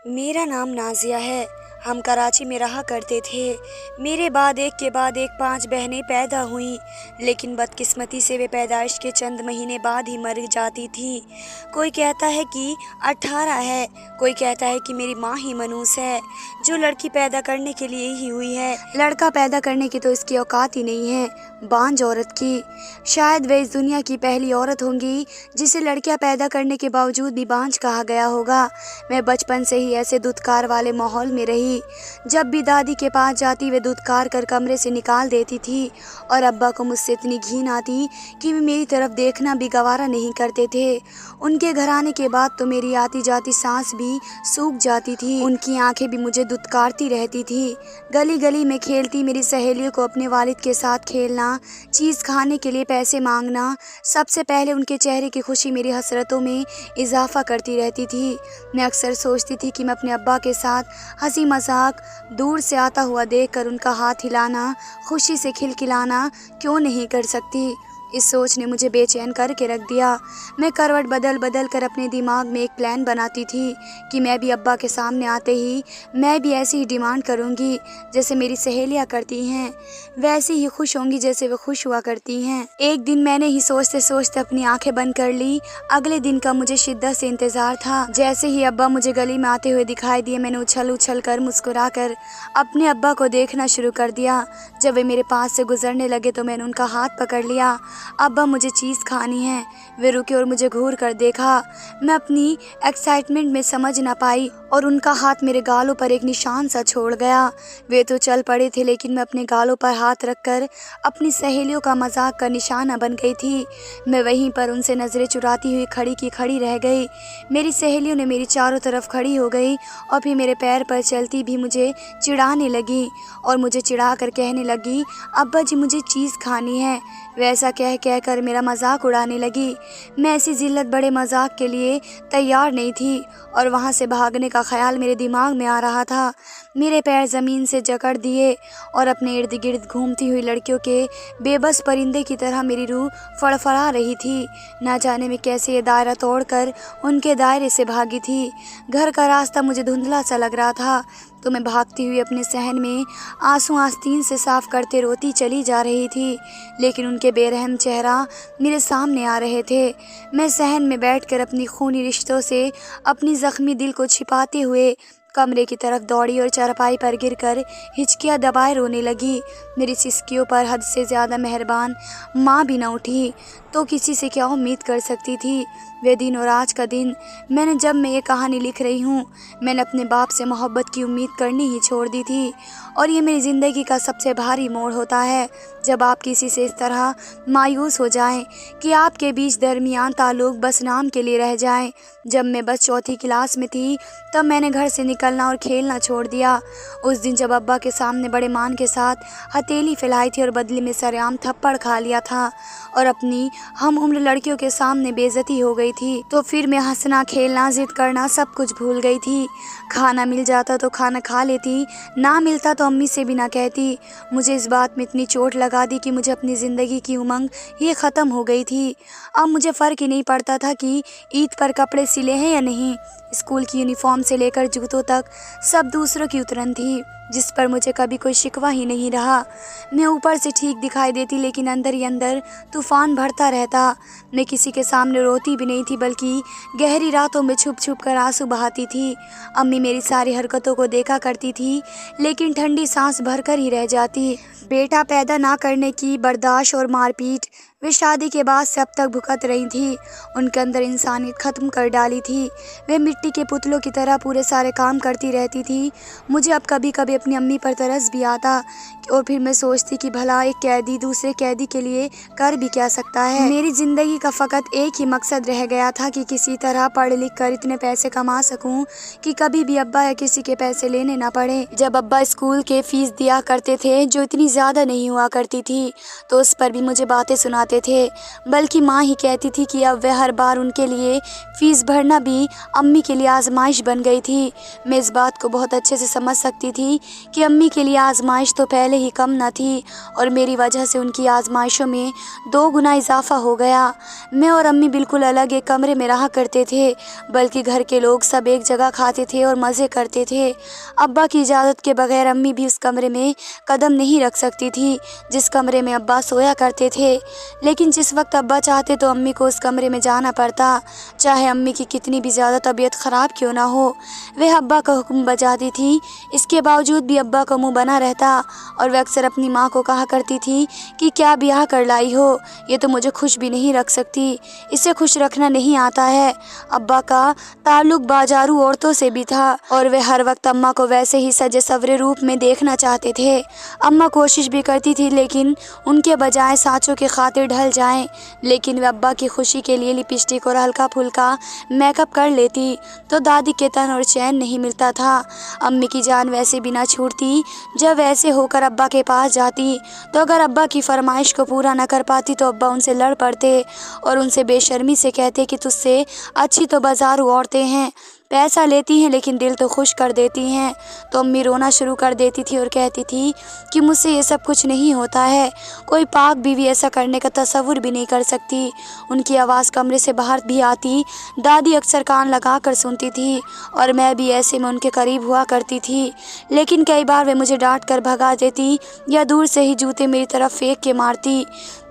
میرا نام نازیہ ہے۔ ہم کراچی میں رہا کرتے تھے۔ میرے بعد ایک 5 بہنیں پیدا ہوئیں، لیکن بدقسمتی سے وہ پیدائش کے چند مہینے بعد ہی مر جاتی تھی۔ کوئی کہتا ہے کہ 18 ہے، کوئی کہتا ہے کہ میری ماں ہی منحوس ہے، جو لڑکی پیدا کرنے کے لیے ہی ہوئی ہے، لڑکا پیدا کرنے کی تو اس کی اوقات ہی نہیں ہے۔ بانجھ عورت کی، شاید وہ اس دنیا کی پہلی عورت ہوں گی جسے لڑکیاں پیدا کرنے کے باوجود بھی بانجھ کہا گیا ہوگا۔ میں بچپن سے ہی ایسے دودھکار والے ماحول میں رہی۔ جب بھی دادی کے پاس جاتی وہ دودھکار کر کمرے سے نکال دیتی تھی، اور ابا کو مجھ سے اتنی گھن آتی کہ وہ میری طرف دیکھنا بھی گوارا نہیں کرتے تھے۔ ان کے گھر آنے کے بعد تو میری آتی جاتی سانس بھی سوکھ جاتی تھی۔ ان کی آنکھیں بھی مجھے دودھکارتی رہتی تھی۔ گلی گلی میں کھیلتی میری سہیلیوں کو اپنے والد کے ساتھ کھیلنا، چیز کھانے کے لیے پیسے مانگنا، سب سے پہلے ان کے چہرے کی خوشی میری حسرتوں میں اضافہ کرتی رہتی تھی۔ میں اکثر سوچتی تھی کہ میں اپنے ابا کے ساتھ ہنسی مذاق دور سے آتا ہوا دیکھ کر ان کا ہاتھ ہلانا، خوشی سے کھلکھلانا کیوں نہیں کر سکتی۔ اس سوچ نے مجھے بے چین کر کے رکھ دیا۔ میں کروٹ بدل بدل کر اپنے دماغ میں ایک پلان بناتی تھی کہ میں بھی ابا کے سامنے آتے ہی میں بھی ایسی ہی ڈیمانڈ کروں گی جیسے میری سہیلیاں کرتی ہیں، ویسے ہی خوش ہوں گی جیسے وہ خوش ہوا کرتی ہیں۔ ایک دن میں نے ہی سوچتے سوچتے اپنی آنکھیں بند کر لی۔ اگلے دن کا مجھے شدت سے انتظار تھا۔ جیسے ہی ابا مجھے گلی میں آتے ہوئے دکھائی دیے، میں نے اچھل اچھل کر مسکرا کر اپنے ابا کو دیکھنا شروع کر دیا۔ جب وہ میرے پاس سے گزرنے لگے تو میں نے ان کا ہاتھ پکڑ لیا۔ ابا مجھے چیز کھانی ہے۔ وہ رکے اور مجھے گھور کر دیکھا۔ میں اپنی ایکسائٹمنٹ میں سمجھ نہ پائی اور ان کا ہاتھ میرے گالوں پر ایک نشان سا چھوڑ گیا۔ وہ تو چل پڑے تھے، لیکن میں اپنے گالوں پر ہاتھ رکھ کر اپنی سہیلیوں کا مذاق کا نشانہ بن گئی تھی۔ میں وہیں پر ان سے نظریں چراتی ہوئی کھڑی کی کھڑی رہ گئی۔ میری سہیلیوں نے میری چاروں طرف کھڑی ہو گئی اور پھر میرے پیر پر چلتی بھی مجھے چڑھانے لگی اور مجھے چڑھا کر کہنے لگی، ابا جی مجھے چیز کھانی ہے۔ ویسا کہہ کر میرا مذاق اڑانے لگی۔ میں ایسی ذلت بڑے مذاق کے لیے تیار نہیں تھی اور وہاں سے بھاگنے کا خیال میرے دماغ میں آ رہا تھا۔ میرے پیر زمین سے جکڑ دیے اور اپنے ارد گرد گھومتی ہوئی لڑکیوں کے بے بس پرندے کی طرح میری روح فڑفڑا رہی تھی۔ نہ جانے میں کیسے یہ دائرہ توڑ کر ان کے دائرے سے بھاگی تھی۔ گھر کا راستہ مجھے دھندلا سا لگ رہا تھا، تو میں بھاگتی ہوئی اپنے صحن میں آنسو آستین سے صاف کرتے روتی چلی جا رہی تھی، لیکن ان کے بے رحم چہرہ میرے سامنے آ رہے تھے۔ میں صحن میں بیٹھ کر اپنی خونی رشتوں سے اپنی زخمی دل کو چھپاتے ہوئے کمرے کی طرف دوڑی اور چارپائی پر گر کر ہچکیاں دبائے رونے لگی۔ میری سسکیوں پر حد سے زیادہ مہربان ماں بھی نہ اٹھی تو کسی سے کیا امید کر سکتی تھی۔ وہ دن اور آج کا دن، جب میں یہ کہانی لکھ رہی ہوں، میں نے اپنے باپ سے محبت کی امید کرنی ہی چھوڑ دی تھی، اور یہ میری زندگی کا سب سے بھاری موڑ ہوتا ہے جب آپ کسی سے اس طرح مایوس ہو جائیں کہ آپ کے بیچ درمیان تعلق بس نام کے لیے رہ جائیں۔ جب میں بس چوتھی کلاس میں تھی تب میں نے گھر سے نکلنا اور کھیلنا چھوڑ دیا۔ اس دن جب ابا کے سامنے بڑے مان کے ساتھ ہتھیلی پھیلائی تھی اور بدلے میں سرعام تھپڑ کھا لیا تھا اور اپنی ہم عمر لڑکیوں کے سامنے بے عزتی ہو گئی تھی، تو پھر میں ہنسنا، کھیلنا، ضد کرنا سب کچھ بھول گئی تھی۔ کھانا مل جاتا تو کھانا کھا لیتی، نہ ملتا تو امی سے بھی نہ کہتی۔ مجھے اس بات میں اتنی چوٹ لگا دی کہ مجھے اپنی زندگی کی امنگ یہ ختم ہو گئی تھی۔ اب مجھے فرق ہی نہیں پڑتا تھا کہ عید پر کپڑے سلے ہیں یا نہیں۔ اسکول کی یونیفارم سے لے کر جوتوں تک سب دوسروں کی اترن تھی، جس پر مجھے کبھی کوئی شکوہ ہی نہیں رہا۔ میں اوپر سے ٹھیک دکھائی دیتی، لیکن اندر ہی اندر طوفان بڑھتا رہتا۔ میں کسی کے سامنے روتی بھی نہیں تھی، بلکہ گہری راتوں میں چھپ چھپ کر آنسو بہاتی تھی۔ امی میری ساری حرکتوں کو دیکھا کرتی تھی، لیکن ٹھنڈی سانس بھر کر ہی رہ جاتی۔ بیٹا پیدا نہ کرنے کی برداشت اور مار پیٹ وہ شادی کے بعد سے اب تک بھگت رہی تھی۔ ان کے اندر انسانیت ختم کر ڈالی تھی۔ وہ مٹی کے پتلوں کی طرح پورے سارے کام کرتی رہتی تھی۔ مجھے اب کبھی کبھی اپنی امی پر ترس بھی آتا، اور پھر میں سوچتی کہ بھلا ایک قیدی دوسرے قیدی کے لیے کر بھی کیا سکتا ہے۔ میری زندگی کا فقط ایک ہی مقصد رہ گیا تھا کہ کسی طرح پڑھ لکھ کر اتنے پیسے کما سکوں کہ کبھی بھی ابا یا کسی کے پیسے لینے نہ پڑے۔ جب ابا اسکول کے فیس دیا کرتے تھے، جو اتنی زیادہ نہیں ہوا کرتی تھی، تو اس پر بھی مجھے باتیں سناتے چاہتے تھے، بلکہ ماں ہی کہتی تھی کہ اب وہ ہر بار ان کے لیے فیس بھرنا بھی امی کے لیے آزمائش بن گئی تھی۔ میں اس بات کو بہت اچھے سے سمجھ سکتی تھی کہ امی کے لیے آزمائش تو پہلے ہی کم نہ تھی اور میری وجہ سے ان کی آزمائشوں میں 2 گنا اضافہ ہو گیا۔ میں اور امی بالکل الگ ایک کمرے میں رہا کرتے تھے، بلکہ گھر کے لوگ سب ایک جگہ کھاتے تھے اور مزے کرتے تھے۔ ابا کی اجازت کے بغیر امی بھی اس کمرے میں قدم نہیں رکھ سکتی تھی جس کمرے میں ابا سویا کرتے تھے، لیکن جس وقت ابا چاہتے تو امی کو اس کمرے میں جانا پڑتا، چاہے امی کی کتنی بھی زیادہ طبیعت خراب کیوں نہ ہو۔ وہ ابا کا حکم بجاتی تھی، اس کے باوجود بھی ابا کا منہ بنا رہتا اور وہ اکثر اپنی ماں کو کہا کرتی تھی کہ کیا بیاہ کر لائی ہو، یہ تو مجھے خوش بھی نہیں رکھ سکتی، اسے خوش رکھنا نہیں آتا ہے۔ ابا کا تعلق باجارو عورتوں سے بھی تھا اور وہ ہر وقت اماں کو ویسے ہی سجے سورے روپ میں دیکھنا چاہتے تھے۔ اماں کوشش بھی کرتی تھی لیکن ان کے بجائے سانچوں کی خاطر ڈھل جائیں، لیکن وہ ابا کی خوشی کے لیے لپسٹک اور ہلکا پھلکا میک اپ کر لیتی تو دادی کے تن اور چین نہیں ملتا تھا۔ امی کی جان ویسے بھی نہ چھوڑتی، جب ویسے ہو کر ابا کے پاس جاتی تو اگر ابا کی فرمائش کو پورا نہ کر پاتی تو ابا ان سے لڑ پڑتے اور ان سے بے شرمی سے کہتے کہ تجھ سے اچھی تو بازارو عورتیں ہیں، پیسہ لیتی ہیں لیکن دل تو خوش کر دیتی ہیں۔ تو امی رونا شروع کر دیتی تھی اور کہتی تھی کہ مجھ سے یہ سب کچھ نہیں ہوتا ہے، کوئی پاک بیوی ایسا کرنے کا تصور بھی نہیں کر سکتی۔ ان کی آواز کمرے سے باہر بھی آتی، دادی اکثر کان لگا کر سنتی تھی اور میں بھی ایسے میں ان کے قریب ہوا کرتی تھی، لیکن کئی بار وہ مجھے ڈانٹ کر بھگا دیتی یا دور سے ہی جوتے میری طرف پھینک کے مارتی،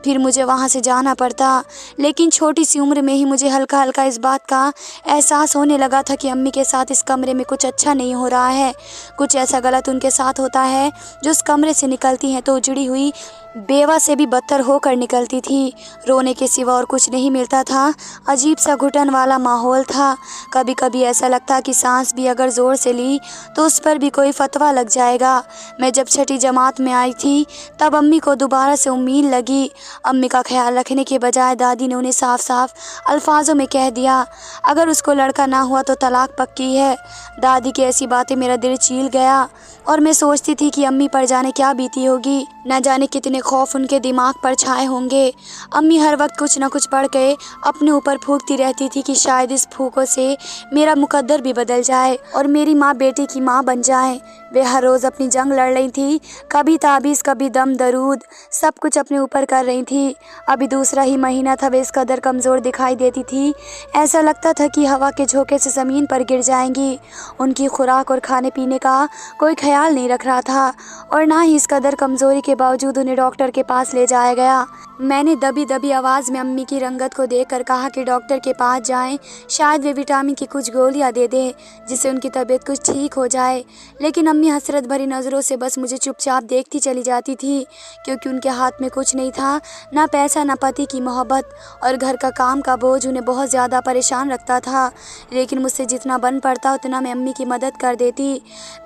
پھر مجھے وہاں سے جانا پڑتا۔ لیکن چھوٹی سی عمر میں ہی مجھے ہلکا ہلکا اس بات کا احساس ہونے لگا تھا کہ امی کے ساتھ اس کمرے میں کچھ اچھا نہیں ہو رہا ہے، کچھ ایسا غلط ان کے ساتھ ہوتا ہے جو اس کمرے سے نکلتی ہیں تو اجڑی ہوئی بیوہ سے بھی بدتر ہو کر نکلتی تھی۔ رونے کے سوا اور کچھ نہیں ملتا تھا، عجیب سا گھٹن والا ماحول تھا، کبھی کبھی ایسا لگتا کہ سانس بھی اگر زور سے لی تو اس پر بھی کوئی فتویٰ لگ جائے گا۔ میں جب 6ٹھی جماعت میں آئی تھی تب امی کو دوبارہ سے امید لگی۔ امی کا خیال رکھنے کے بجائے دادی نے انہیں صاف صاف الفاظوں میں کہہ دیا، اگر اس کو لڑکا نہ ہوا تو طلاق پکی ہے۔ دادی کی ایسی باتیں میرا دل چیل گیا اور میں سوچتی تھی کہ امی پر جانے کیا بیتی ہوگی، نہ جانے کتنے خوف ان کے دماغ پر چھائے ہوں گے۔ امی ہر وقت کچھ نہ کچھ پڑھ کے اپنے اوپر پھونکتی رہتی تھی کہ شاید اس پھونکوں سے میرا مقدر بھی بدل جائے اور میری ماں بیٹے کی ماں بن جائے۔ وہ ہر روز اپنی جنگ لڑ رہی تھی، کبھی تعویذ کبھی دم درود، سب کچھ اپنے اوپر کر رہی تھی۔ ابھی دوسرا ہی مہینہ تھا، وہ اس قدر کمزور دکھائی دیتی تھی، ایسا لگتا تھا کہ ہوا کے جھونکے سے زمین پر گر جائیں گی۔ ان کی خوراک اور کھانے پینے کا کوئی خیال نہیں رکھ رہا تھا اور نہ ہی اس قدر کمزوری کے باوجود انہیں ڈاکٹر کے پاس لے جایا گیا۔ میں نے دبی دبی آواز میں امی کی رنگت کو دیکھ کر کہا کہ ڈاکٹر کے پاس جائیں، شاید وہ وٹامن کی کچھ گولیاں دے دیں جس سے ان کی طبیعت کچھ ٹھیک ہو جائے، لیکن امی حسرت بھری نظروں سے بس مجھے چپ چاپ دیکھتی چلی جاتی تھی، کیونکہ ان کے ہاتھ میں کچھ نہیں تھا، نہ پیسہ نہ پتی کی محبت، اور گھر کا کام کا بوجھ انہیں بہت زیادہ پریشان رکھتا تھا۔ لیکن مجھ سے جتنا بن پڑتا اتنا میں امی کی مدد کر دیتی،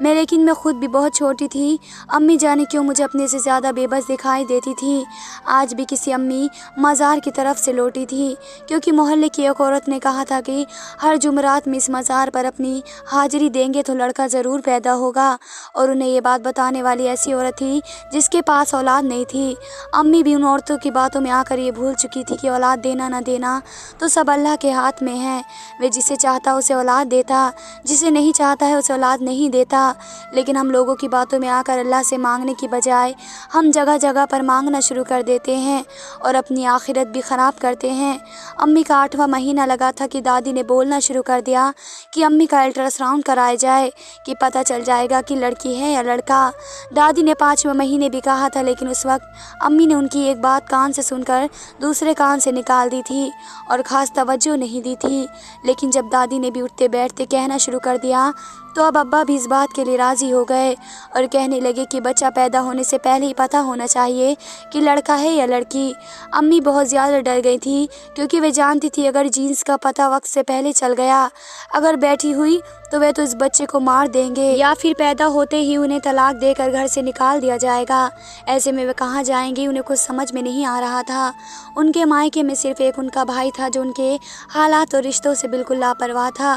لیکن میں خود بھی بہت چھوٹی تھی، امی جانے کیوں مجھے اپنے سے زیادہ بے بس دکھائی دیتی تھی۔ آج بھی کسی امی مزار کی طرف سے لوٹی تھی، کیونکہ محلے کی ایک عورت نے کہا تھا کہ ہر جمعرات میں اس مزار پر اپنی حاضری دیں گے تو لڑکا ضرور پیدا ہوگا، اور انہیں یہ بات بتانے والی ایسی عورت تھی جس کے پاس اولاد نہیں تھی۔ امی بھی ان عورتوں کی باتوں میں آ کر یہ بھول چکی تھی کہ اولاد دینا نہ دینا تو سب اللہ کے ہاتھ میں ہے، وہ جسے چاہتا اسے اولاد دیتا، جسے نہیں چاہتا ہے اسے اولاد نہیں دیتا۔ لیکن ہم لوگوں کی باتوں میں آ کر اللہ سے مانگنے کی بجائے ہم جگہ جگہ پر مانگنا شروع کر دیتے ہیں اور اپنی آخرت بھی خراب کرتے ہیں۔ امی کا 8واں مہینہ لگا تھا کہ دادی نے بولنا شروع کر دیا کہ امی کا الٹرا ساؤنڈ کرایا جائے کہ پتہ چل جائے گا کہ لڑکی ہے یا لڑکا۔ دادی نے 5ویں مہینے بھی کہا تھا، لیکن اس وقت امی نے ان کی ایک بات کان سے سن کر دوسرے کان سے نکال دی تھی اور خاص توجہ نہیں دی تھی۔ لیکن جب دادی نے بھی اٹھتے بیٹھتے کہنا شروع کر دیا تو اب ابا بھی اس بات کے لیے راضی ہو گئے اور کہنے لگے کہ بچہ پیدا ہونے سے پہلے ہی پتہ ہونا چاہیے کہ لڑکا ہے یا لڑکی۔ امی بہت زیادہ ڈر گئی تھی، کیونکہ وہ جانتی تھی اگر جینس کا پتہ وقت سے پہلے چل گیا، اگر بیٹھی ہوئی تو وہ تو اس بچے کو مار دیں گے یا پھر پیدا ہوتے ہی انہیں طلاق دے کر گھر سے نکال دیا جائے گا۔ ایسے میں وہ کہاں جائیں گی، انہیں کچھ سمجھ میں نہیں آ رہا تھا۔ ان کے مائکے میں صرف ایک ان کا بھائی تھا جو ان کے حالات اور رشتوں سے بالکل لاپرواہ تھا،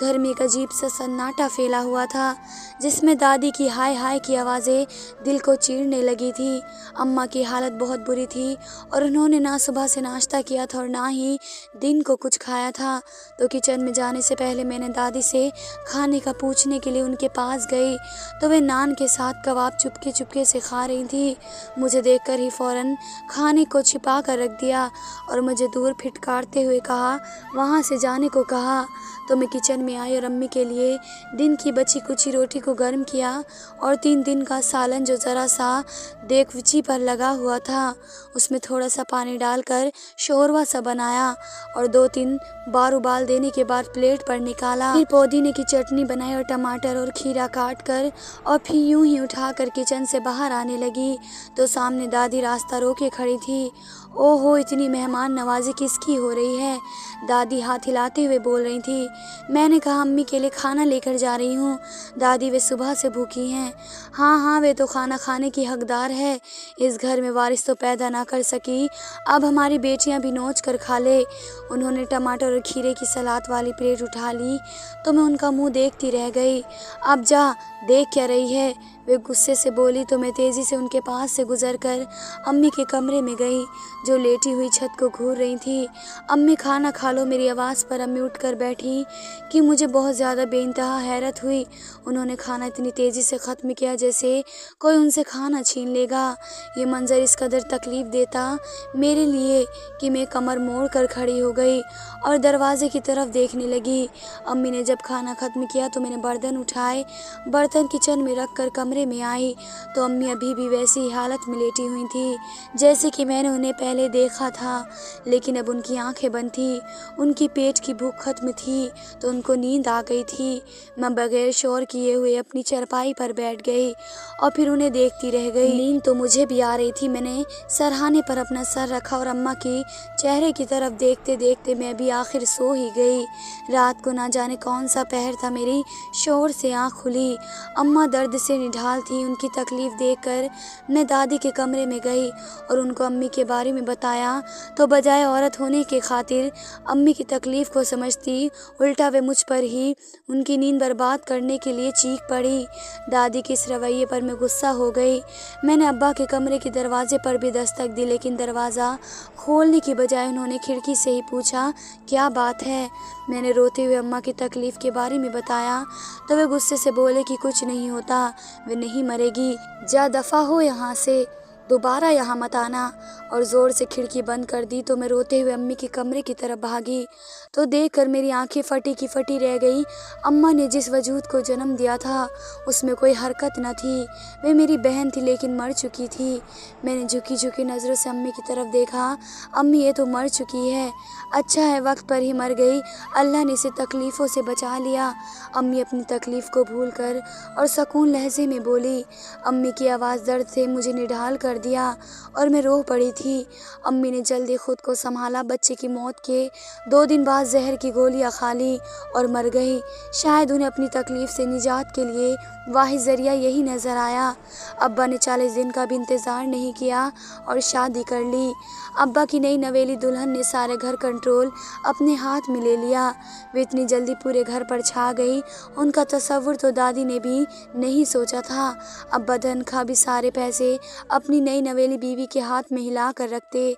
گھر میں ایک عجیب سا سناٹا پھیلا ہوا تھا جس میں دادی کی ہائے ہائے کی آوازیں دل کو چیرنے لگی تھی۔ اماں کی حالت بہت بری تھی اور انہوں نے نہ صبح سے ناشتہ کیا تھا اور نہ ہی دن کو کچھ کھایا تھا۔ تو کچن میں جانے سے پہلے میں نے دادی سے کھانے کا پوچھنے کے لیے ان کے پاس گئی تو وہ نان کے ساتھ کباب چپکے چپکے سے کھا رہی تھی۔ مجھے دیکھ کر ہی فوراً کھانے کو چھپا کر رکھ دیا اور مجھے دور پھٹکارتے ہوئے کہا وہاں سے جانے کو کہا۔ تو میں کچن میں آئی اور امی کے لیے دن کی بچی کچی روٹی کو گرم کیا اور 3 دن کا سالن جو ذرا سا دیگچی پر لگا ہوا تھا اس میں تھوڑا سا پانی ڈال کر شوروا سا بنایا اور 2-3 بار ابال دینے کے بعد پلیٹ پر نکالا۔ پھر پودینے کی چٹنی بنائی اور ٹماٹر اور کھیرا کاٹ کر اور پھر یوں ہی اٹھا کر کچن سے باہر آنے لگی تو سامنے دادی راستہ روکے کھڑی تھی۔ او ہو، اتنی مہمان نوازی کس کی ہو رہی ہے؟ دادی ہاتھ ہلاتے ہوئے بول رہی تھی۔ میں نے کہا امی کے لیے کھانا لے کر جا رہی ہوں۔ دادی وہ صبح سے بھوکی ہیں۔ ہاں وہ تو کھانا کھانے کی حقدار ہے، اس گھر میں وارث تو پیدا نہ کر سکی، اب ہماری بیٹیاں بھی نوچ کر کھا لے۔ انہوں نے ٹماٹر اور کھیرے کی سلاد والی پلیٹ اٹھا لی تو میں ان کا منہ دیکھتی رہ گئی۔ اب جا، دیکھ کیا رہی ہے؟ وہ غصے سے بولی تو میں تیزی سے ان کے پاس سے گزر کر امی کے کمرے میں گئی جو لیٹی ہوئی چھت کو گھور رہی تھی۔ امی کھانا کھا لو، میری آواز پر امی اٹھ کر بیٹھی کہ مجھے بہت زیادہ بے انتہا حیرت ہوئی۔ انہوں نے کھانا اتنی تیزی سے ختم کیا جیسے کوئی ان سے کھانا چھین لے گا۔ یہ منظر اس قدر تکلیف دیتا میرے لیے کہ میں کمر موڑ کر کھڑی ہو گئی اور دروازے کی طرف دیکھنے لگی۔ امی نے جب کھانا ختم کیا تو میں نے برتن اٹھائے، برتن کچن میں رکھ کر کمرے میں آئی تو امی ابھی بھی ویسی ہی حالت میں لیٹی ہوئی تھی جیسے کہ میں نے انہیں پہلے دیکھا تھا، لیکن اب ان کی آنکھیں بند تھیں، ان کی پیٹ کی بھوک ختم تھی تو ان کو نیند آ گئی تھی۔ میں بغیر شور کیے ہوئے اپنی چارپائی پر بیٹھ گئی اور پھر انہیں دیکھتی رہ گئی۔ نیند تو مجھے بھی آ رہی تھی۔ میں نے سرہانے پر اپنا سر رکھا اور اماں کی چہرے کی طرف دیکھتے دیکھتے میں بھی آخر سو ہی گئی۔ رات کو نہ جانے کون سا پہر تھا، میری شور سے آنکھ کھلی۔ اماں درد سے نڈھال تھی۔ ان کی تکلیف دیکھ کر میں دادی کے کمرے میں گئی اور ان کو امی کے بارے میں بتایا تو بجائے عورت ہونے کے خاطر امی کی تکلیف کو سمجھتی، الٹا وہ مجھ پر ہی ان کی نیند برباد کرنے کے لیے چیخ پڑی۔ دادی کے اس رویے پر میں غصہ ہو گئی۔ میں نے ابا کے کمرے کے دروازے پر بھی دستک دی لیکن دروازہ کھولنے کی بجائے انہوں نے کھڑکی سے ہی پوچھا کیا بات ہے؟ میں نے روتے ہوئے اماں کی تکلیف کے بارے میں بتایا تو وہ غصے سے بولے کہ کچھ نہیں ہوتا، وہ نہیں مرے گی، جا دفع ہو یہاں سے، دوبارہ یہاں مت آنا، اور زور سے کھڑکی بند کر دی تو میں روتے ہوئے امی کے کمرے کی طرف بھاگی تو دیکھ کر میری آنکھیں پھٹی کی پھٹی رہ گئی۔ اماں نے جس وجود کو جنم دیا تھا اس میں کوئی حرکت نہ تھی، وہ میری بہن تھی لیکن مر چکی تھی۔ میں نے جھکی جھکی نظروں سے امی کی طرف دیکھا، امی یہ تو مر چکی ہے، اچھا ہے وقت پر ہی مر گئی، اللہ نے اسے تکلیفوں سے بچا لیا۔ امی اپنی تکلیف کو بھول کر اور سکون لہجے میں بولی۔ امی کی آواز درد سے مجھے نڈھال کر دیا اور میں رو پڑی تھی۔ امی نے جلدی خود کو سنبھالا، بچے کی موت کے 2 دن بعد زہر کی گولیاں کھا لی اور مر گئی۔ شاید انہیں اپنی تکلیف سے نجات کے لیے واحد ذریعہ یہی نظر آیا۔ ابا نے 40 دن کا بھی انتظار نہیں کیا اور شادی کر لی۔ ابا کی نئی نویلی دلہن نے سارے گھر کنٹرول اپنے ہاتھ میں لے لیا۔ وہ اتنی جلدی پورے گھر پر چھا گئی، ان کا تصور تو دادی نے بھی نہیں سوچا تھا۔ ابا دھن کا بھی سارے پیسے اپنی نئی نویلی بیوی کے ہاتھ میں ہلا کر رکھتے۔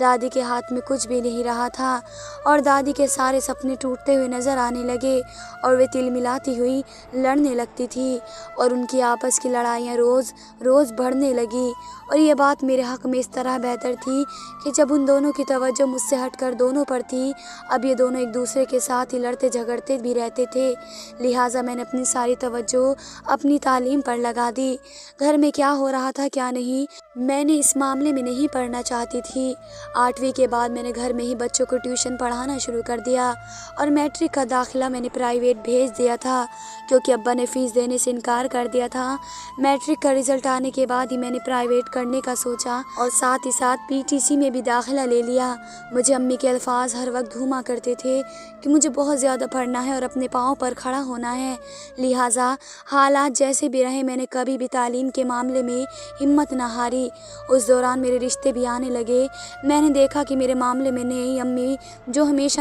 دادی کے ہاتھ میں کچھ بھی نہیں رہا تھا اور دادی کے سارے سپنے ٹوٹتے ہوئے نظر آنے لگے اور وہ تل ملاتی ہوئی لڑنے لگتی تھی اور ان کی آپس کی لڑائیاں روز روز بڑھنے لگی۔ اور یہ بات میرے حق میں اس طرح بہتر تھی کہ جب ان دونوں کی توجہ مجھ سے ہٹ کر دونوں پر تھی، اب یہ دونوں ایک دوسرے کے ساتھ ہی لڑتے جھگڑتے بھی رہتے تھے، لہٰذا میں نے اپنی ساری توجہ اپنی تعلیم پر لگا دی۔ گھر میں کیا ہو رہا تھا کیا نہیں، میں نے اس معاملے میں نہیں پڑھنا چاہتی تھی۔ 8ویں کے بعد میں نے گھر میں ہی بچوں کو ٹیوشن پڑھانا شروع کر دیا اور میٹرک کا داخلہ میں نے پرائیویٹ بھیج دیا تھا کیونکہ ابا نے فیس دینے سے انکار کر دیا تھا۔ میٹرک کا رزلٹ آنے کے بعد ہی میں نے پرائیویٹ کرنے کا سوچا اور ساتھ ہی ساتھ PTC میں بھی داخلہ لے لیا۔ مجھے امی کے الفاظ ہر وقت دھوما کرتے تھے کہ مجھے بہت زیادہ پڑھنا ہے اور اپنے پاؤں پر کھڑا ہونا ہے، لہٰذا حالات جیسے بھی رہے میں نے کبھی بھی تعلیم کے معاملے میں ہمت نہ ہاری۔ اس دوران میرے رشتے بھی آنے لگے۔ میں نے دیکھا کہ میرے معاملے میں نئی امی جو ہمیشہ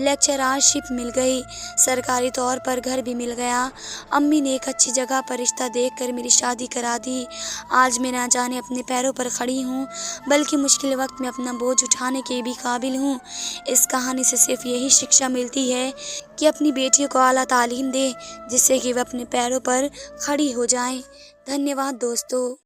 لیکچرارشپ مل گئی، سرکاری طور پر گھر بھی مل گیا۔ امی نے ایک اچھی جگہ پر رشتہ دیکھ کر میری شادی کرا دی۔ آج میں نہ جانے اپنے پیروں پر کھڑی ہوں، بلکہ مشکل وقت میں اپنا بوجھ اٹھانے کے بھی قابل ہوں۔ اس کہانی سے صرف یہی شکشا ملتی ہے کہ اپنی بیٹیوں کو اعلیٰ تعلیم دیں، جس سے کہ وہ اپنے پیروں پر کھڑی ہو جائیں۔ دھنیہ واد دوستو۔